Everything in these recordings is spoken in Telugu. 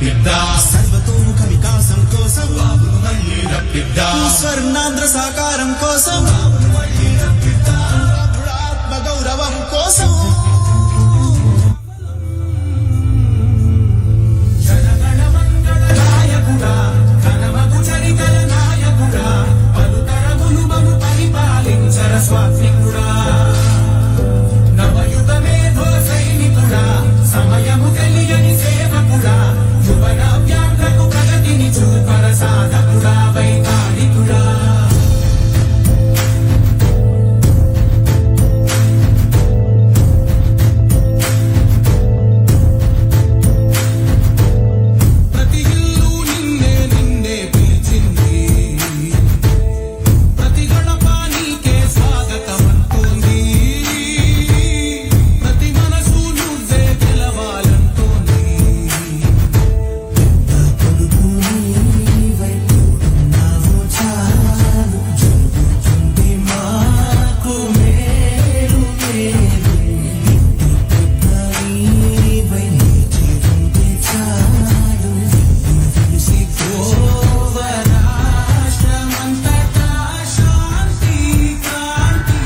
సర్వతోముఖ వికాసం కోసం స్వర్ణాంధ్ర సాకారం కోసం ఆత్మ గౌరవం కోసం స్వాత్మికుడా నవయుగ మేధో సైనికుడా సమయము తెలియని సేవకుడా యువన వ్యాఖ్యకు ప్రగతిని చూపర సాధకుడా వైతాళికుడా ప్రతి ఇల్లు నిన్నే నిన్నే పిలిచింది ప్రతి గడప నీకే స్వాగతం అంటోంది ప్రతి మనసు నువ్వే గెలవాలంటోంది కొడుకు నీవై తోడున్నావు చాలు జరుగుతుంది మాకు మేలు మేలు నీవై నీచేరుంటే చాలు తెలిసి పోవ రాష్ట్రమంతటా శాంతి క్రాంతి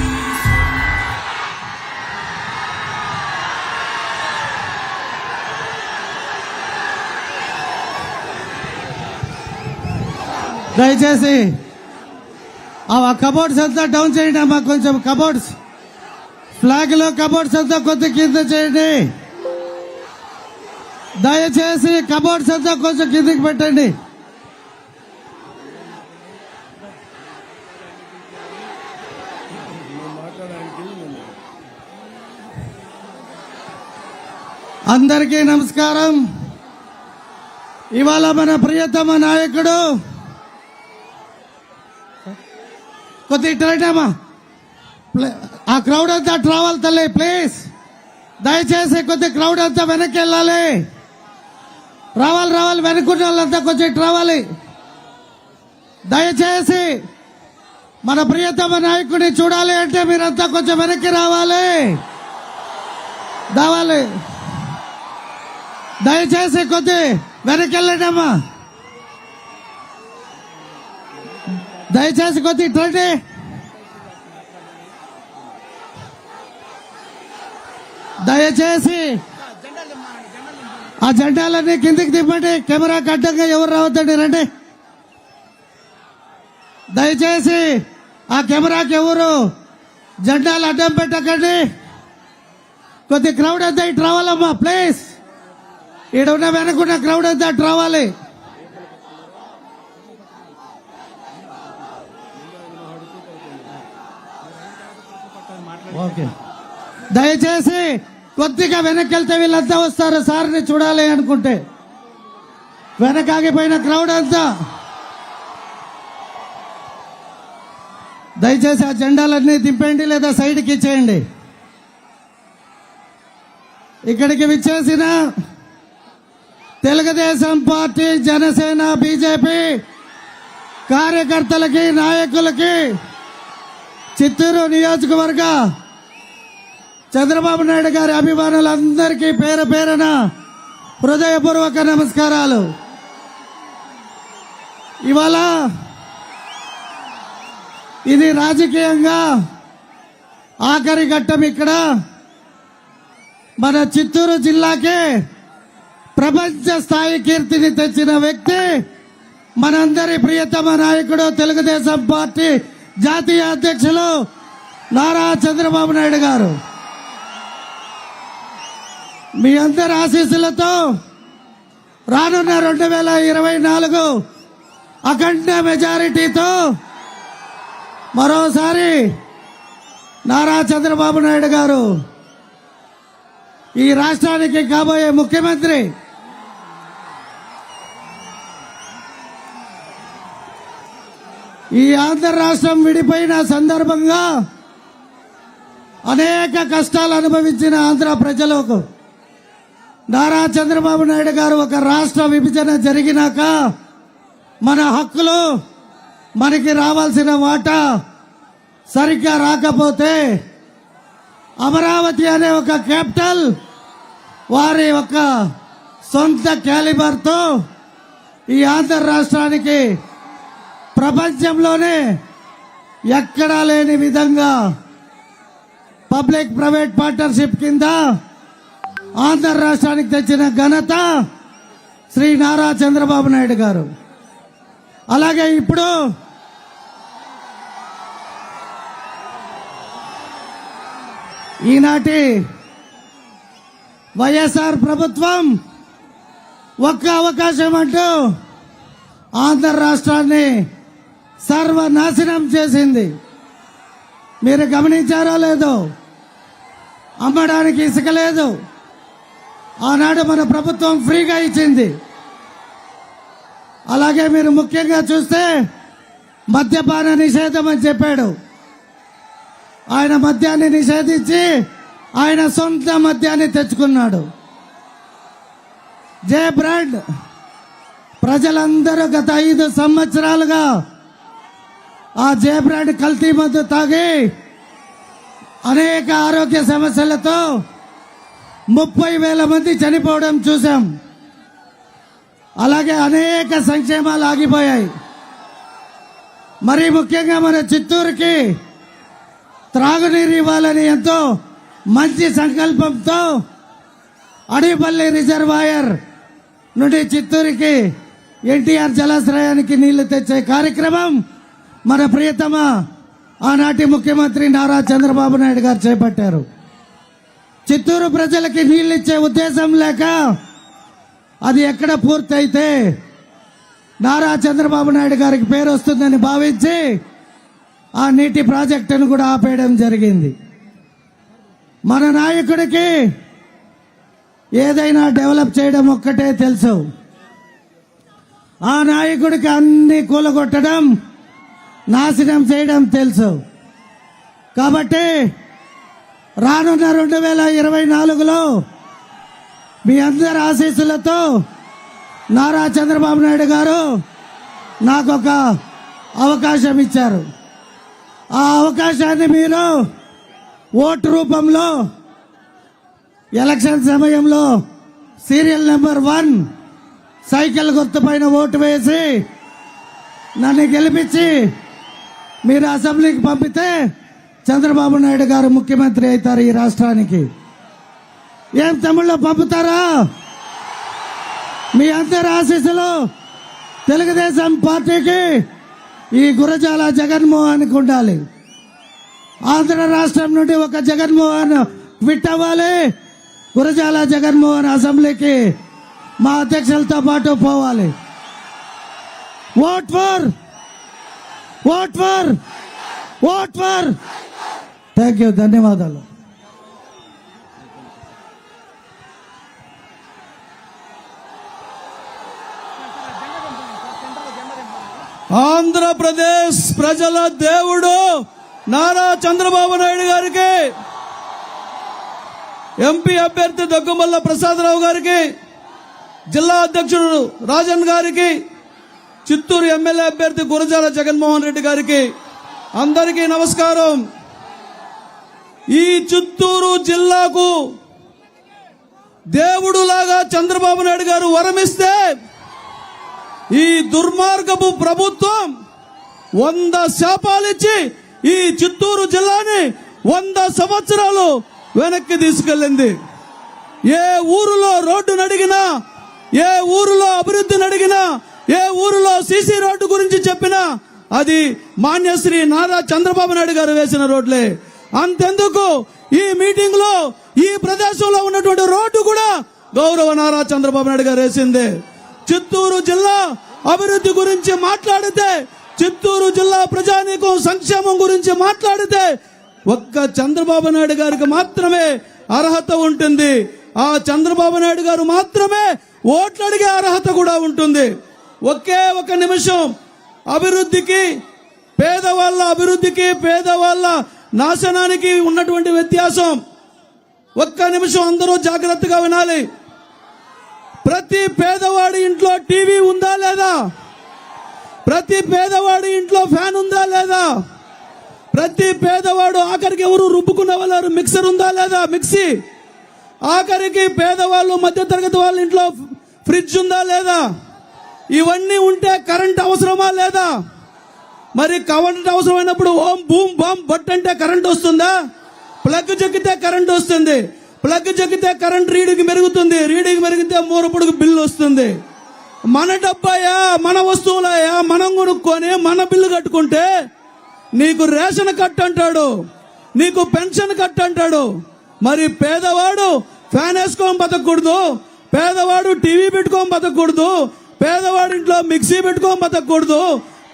దయచేసి ఆ కబోర్డ్స్ అంతా డౌన్ చేయండి అమ్మా. కొంచెం కబోర్డ్స్ ఫ్లాగ్ లో కబోర్డ్స్ అంతా కొద్ది కింద చేయండి. దయచేసి కబోర్డ్స్ అంతా కొంచెం కిందకి పెట్టండి. అందరికీ నమస్కారం. ఇవాళ మన ప్రియతమ నాయకుడు కొద్ది ఇట్లమ్మా ఆ క్రౌడ్ అంతా ట్రావెల్ తల్లి ప్లీజ్. దయచేసి కొద్ది క్రౌడ్ అంతా వెనక్కి వెళ్ళాలి. రావాలి వెనుకున్న వాళ్ళంతా కొంచెం ఇటు రావాలి. దయచేసి మన ప్రియతమ నాయకుడిని చూడాలి అంటే మీరంతా కొంచెం వెనక్కి రావాలి. దయచేసి కొద్ది వెనక్కి వెళ్ళండి అమ్మా. దయచేసి కొద్ది ఇట్లండి. దయచేసి ఆ జెండాలన్నీ కిందికి దింపండి. కెమెరాకి అడ్డంగా ఎవరు రావద్దండి, రండి. దయచేసి ఆ కెమెరాకి ఎవరు జెండాలు అడ్డం పెట్టకండి. కొద్ది క్రౌడ్ అంతా ఇటు రావాలమ్మా ప్లీజ్. ఈడ ఉన్న వెనకున్న క్రౌడ్ అంతా అటు రావాలి. ఓకే. దయచేసి కొద్దిగా వెనక్కి వెళ్తే వీళ్ళంతా వస్తారు సార్ని చూడాలి అనుకుంటే. వెనకాగిపోయిన క్రౌడ్ అంతా దయచేసి ఆ జెండాలన్నీ దింపండి లేదా సైడ్కి ఇచ్చేయండి. ఇక్కడికి విచ్చేసిన తెలుగుదేశం పార్టీ, జనసేన, బీజేపీ కార్యకర్తలకి, నాయకులకి, చిత్తూరు నియోజకవర్గ చంద్రబాబు నాయుడు గారి అభిమానులందరికీ పేరు పేరున హృదయపూర్వక నమస్కారాలు. ఇవాళ ఇది రాజకీయంగా ఆఖరి ఘట్టం. ఇక్కడ మన చిత్తూరు జిల్లాకే ప్రపంచ స్థాయి కీర్తిని తెచ్చిన వ్యక్తి మనందరి ప్రియతమ నాయకుడు, తెలుగుదేశం పార్టీ జాతీయ అధ్యక్షులు నారా చంద్రబాబు నాయుడు గారు. మీ అందరి ఆశీస్సులతో రానున్న 2024 అఖండ మెజారిటీతో మరోసారి నారా చంద్రబాబు నాయుడు గారు ఈ రాష్ట్రానికి కాబోయే ముఖ్యమంత్రి. ఈ ఆంధ్ర రాష్ట్రం విడిపోయిన సందర్భంగా అనేక కష్టాలు అనుభవించిన ఆంధ్ర ప్రజలకు నారా చంద్రబాబు నాయుడు గారు ఒక రాష్ట్ర విభజన జరిగినాక మన హక్కులు, మనకి రావాల్సిన వాటా సరిగ్గా రాకపోతే అమరావతి అనే ఒక క్యాపిటల్ వారి ఒక సొంత క్యాలిబర్తో ఈ ఆంధ్ర రాష్ట్రానికి ప్రపంచంలోనే ఎక్కడా లేని విధంగా పబ్లిక్ ప్రైవేట్ పార్ట్నర్షిప్ కింద ఆంధ్ర రాష్ట్రానికి తెచ్చిన ఘనత శ్రీ నారా చంద్రబాబు నాయుడు గారు. అలాగే ఇప్పుడు ఈనాటి వైఎస్ఆర్ ప్రభుత్వం ఒక్క అవకాశం అంటూ ఆంధ్ర రాష్ట్రాన్ని సర్వనాశనం చేసింది. మీరు గమనించారో లేదో, అమ్మడానికి ఇసుక లేదు. ఆనాడు మన ప్రభుత్వం ఫ్రీగా ఇచ్చింది. అలాగే మీరు ముఖ్యంగా చూస్తే మద్యపాన నిషేధం అని చెప్పాడు. ఆయన మద్యాన్ని నిషేధించి ఆయన సొంత మద్యాన్ని తెచ్చుకున్నాడు. జే బ్రాండ్ ప్రజలందరూ గత 5 సంవత్సరాలుగా ఆ జే బ్రాండ్ కల్తీ మందు తాగి అనేక ఆరోగ్య సమస్యలతో 30,000 మంది చనిపోవడం చూశాం. అలాగే అనేక సంక్షేమాలు ఆగిపోయాయి. మరీ ముఖ్యంగా మన చిత్తూరుకి త్రాగునీరు ఇవ్వాలని ఎంతో మంచి సంకల్పంతో అడిపల్లి రిజర్వాయర్ నుండి చిత్తూరుకి ఎన్టీఆర్ జలాశ్రయానికి నీళ్లు తెచ్చే కార్యక్రమం మన ప్రియతమ ఆనాటి ముఖ్యమంత్రి నారా చంద్రబాబు నాయుడు గారు చేపట్టారు. చిత్తూరు ప్రజలకి నీళ్లు ఇచ్చే ఉద్దేశం లేక అది ఎక్కడ పూర్తయితే నారా చంద్రబాబు నాయుడు గారికి పేరు వస్తుందని భావించి ఆ నీటి ప్రాజెక్టును కూడా ఆపేయడం జరిగింది. మన నాయకుడికి ఏదైనా డెవలప్ చేయడం ఒక్కటే తెలుసు. ఆ నాయకుడికి అన్ని కూలగొట్టడం, నాశనం చేయడం తెలుసు. కాబట్టి రానున్న 2024లో మీ అందరి ఆశీస్సులతో నారా చంద్రబాబు నాయుడు గారు నాకు ఒక అవకాశం ఇచ్చారు. ఆ అవకాశాన్ని మీరు ఓటు రూపంలో ఎలక్షన్ సమయంలో సీరియల్ నెంబర్ 1 సైకిల్ గుర్తుపైన ఓటు వేసి నన్ను గెలిపించి మీరు అసెంబ్లీకి పంపితే చంద్రబాబు నాయుడు గారు ముఖ్యమంత్రి అవుతారు ఈ రాష్ట్రానికి. ఏం తమిళ్లో పంపుతారా? మీ అందరి ఆశీస్సులు తెలుగుదేశం పార్టీకి ఈ గురజాల జగన్మోహన్కి ఉండాలి. ఆంధ్ర రాష్ట్రం నుండి ఒక జగన్మోహన్ క్విట్ అవ్వాలి. గురజాల జగన్మోహన్ అసెంబ్లీకి మా అధ్యక్షులతో పాటు పోవాలి. Vote for, vote for, vote for. Thank you, ధన్యవాదాలు. ఆంధ్రప్రదేశ్ ప్రజల దేవుడు నారా చంద్రబాబు నాయుడు గారికి, ఎంపీ అభ్యర్థి దగ్గుమల్ల ప్రసాదరావు గారికి, జిల్లా అధ్యక్షుడు రాజన్ గారికి, చిత్తూరు ఎమ్మెల్యే అభ్యర్థి గురజాల జగన్మోహన్ రెడ్డి గారికి అందరికీ నమస్కారం. ఈ చిత్తూరు జిల్లాకు దేవుడులాగా చంద్రబాబు నాయుడు గారు వరమిస్తే ఈ దుర్మార్గపు ప్రభుత్వం 100 శాపాలిచ్చి ఈ చిత్తూరు జిల్లాని 100 సంవత్సరాలు వెనక్కి తీసుకెళ్ళింది. ఏ ఊరిలో రోడ్డు అడిగినా, ఏ ఊరిలో అభివృద్ధిని అడిగినా, ఏ ఊరిలో సీసీ రోడ్డు గురించి చెప్పినా అది మాన్యశ్రీ నారా చంద్రబాబు నాయుడు గారు వేసిన రోడ్లే. అంతెందుకు ఈ మీటింగ్ లో ఈ ప్రదేశంలో ఉన్నటువంటి రోడ్డు కూడా గౌరవ నారా చంద్రబాబు నాయుడు గారు వేసిందే. చిత్తూరు జిల్లా అభివృద్ధి గురించి మాట్లాడితే, చిత్తూరు జిల్లా ప్రజానీకం సంక్షేమం గురించి మాట్లాడితే ఒక్క చంద్రబాబు నాయుడు గారికి మాత్రమే అర్హత ఉంటుంది. ఆ చంద్రబాబు నాయుడు గారు మాత్రమే ఓట్లు అడిగే అర్హత కూడా ఉంటుంది. ఒకే ఒక నిమిషం అభివృద్ధికి, పేదవాళ్ళ అభివృద్ధికి, పేదవాళ్ళ నాశనానికి ఉన్నటువంటి వ్యత్యాసం. ఒక్క నిమిషం అందరూ జాగ్రత్తగా వినాలి. ప్రతి పేదవాడి ఇంట్లో టీవీ ఉందా లేదా? ప్రతి పేదవాడి ఇంట్లో ఫ్యాన్ ఉందా లేదా? ప్రతి పేదవాడు ఆఖరికి ఎవరు రుబ్బుకున్న వాళ్ళు మిక్సర్ ఉందా లేదా? మిక్సీ. ఆఖరికి పేదవాళ్ళు, మధ్యతరగతి వాళ్ళ ఇంట్లో ఫ్రిడ్జ్ ఉందా లేదా? ఇవన్నీ ఉంటే కరెంట్ అవసరమా లేదా? మరి కరెంట్ అవసరమైనప్పుడు ఓం బూమ్ బామ్ బట్ అంటే కరెంట్ వస్తుందా? ప్లగ్ చెక్కితే కరెంట్ వస్తుంది. ప్లగ్ చెక్కితే కరెంట్ రీడింగ్ మెరుగుతుంది. రీడింగ్ మెరిగితే మూరపుడుకు బిల్లు వస్తుంది. మన డబ్బాయా, మన వస్తువులయా, మనం కొనుక్కొని మన బిల్లు కట్టుకుంటే నీకు రేషన్ కట్ అంటాడు, నీకు పెన్షన్ కట్ అంటాడు. మరి పేదవాడు ఫ్యాన్ వేసుకొని బతకూడదు, పేదవాడు టీవీ పెట్టుకొని బతకూడదు, పేదవాడి ఇంట్లో మిక్సీ పెట్టుకొని బతకూడదు,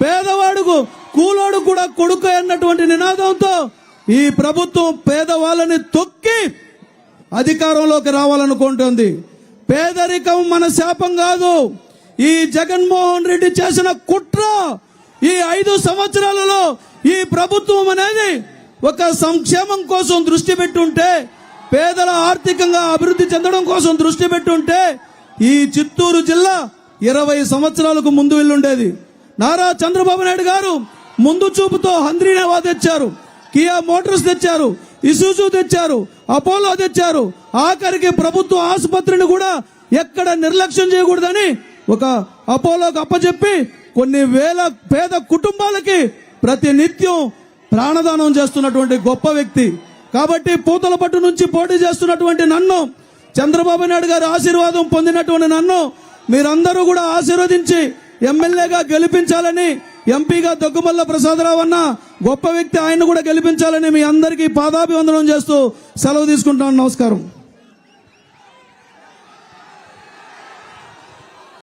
పేదవాడుకు కూలోడు కూడా కొడుకు అన్నటువంటి నినాదంతో ఈ ప్రభుత్వం పేదవాళ్ళని తొక్కి అధికారంలోకి రావాలనుకుంటుంది. పేదరికం మన శాపం కాదు. ఈ జగన్మోహన్ రెడ్డి చేసిన కుట్ర. ఈ 5 సంవత్సరాలలో ఈ ప్రభుత్వం అనేది ఒక సంక్షేమం కోసం దృష్టి పెట్టుంటే, పేదల ఆర్థికంగా అభివృద్ధి చెందడం కోసం దృష్టి పెట్టుంటే ఈ చిత్తూరు జిల్లా 20 సంవత్సరాలకు ముందు వెళ్ళుండేది. నారా చంద్రబాబు నాయుడు గారు ముందు చూపుతో హంద్రీనేవా తెచ్చారు, కియా మోటార్స్ తెచ్చారు, ఇసుజు తెచ్చారు, అపోలో తెచ్చారు. ఆఖరికి ప్రభుత్వ ఆసుపత్రిని కూడా ఎక్కడ నిర్లక్ష్యం చేయకూడదని ఒక అపోలోకి అప్పచెప్పి కొన్ని వేల పేద కుటుంబాలకి ప్రతి నిత్యం ప్రాణదానం చేస్తున్నటువంటి గొప్ప వ్యక్తి. కాబట్టి పూతలపట్టు నుంచి పోటీ చేస్తున్నటువంటి నన్ను, చంద్రబాబు నాయుడు గారి ఆశీర్వాదం పొందినటువంటి నన్ను మీరందరూ కూడా ఆశీర్వదించి ఎమ్మెల్యేగా గెలిపించాలని, ఎంపీగా దగ్గుమల్ల ప్రసాదరావు అన్న గొప్ప వ్యక్తి, ఆయన కూడా గెలిపించాలని మీ అందరికీ పాదాభివందనం చేస్తూ సెలవు తీసుకుంటున్నాను. నమస్కారం.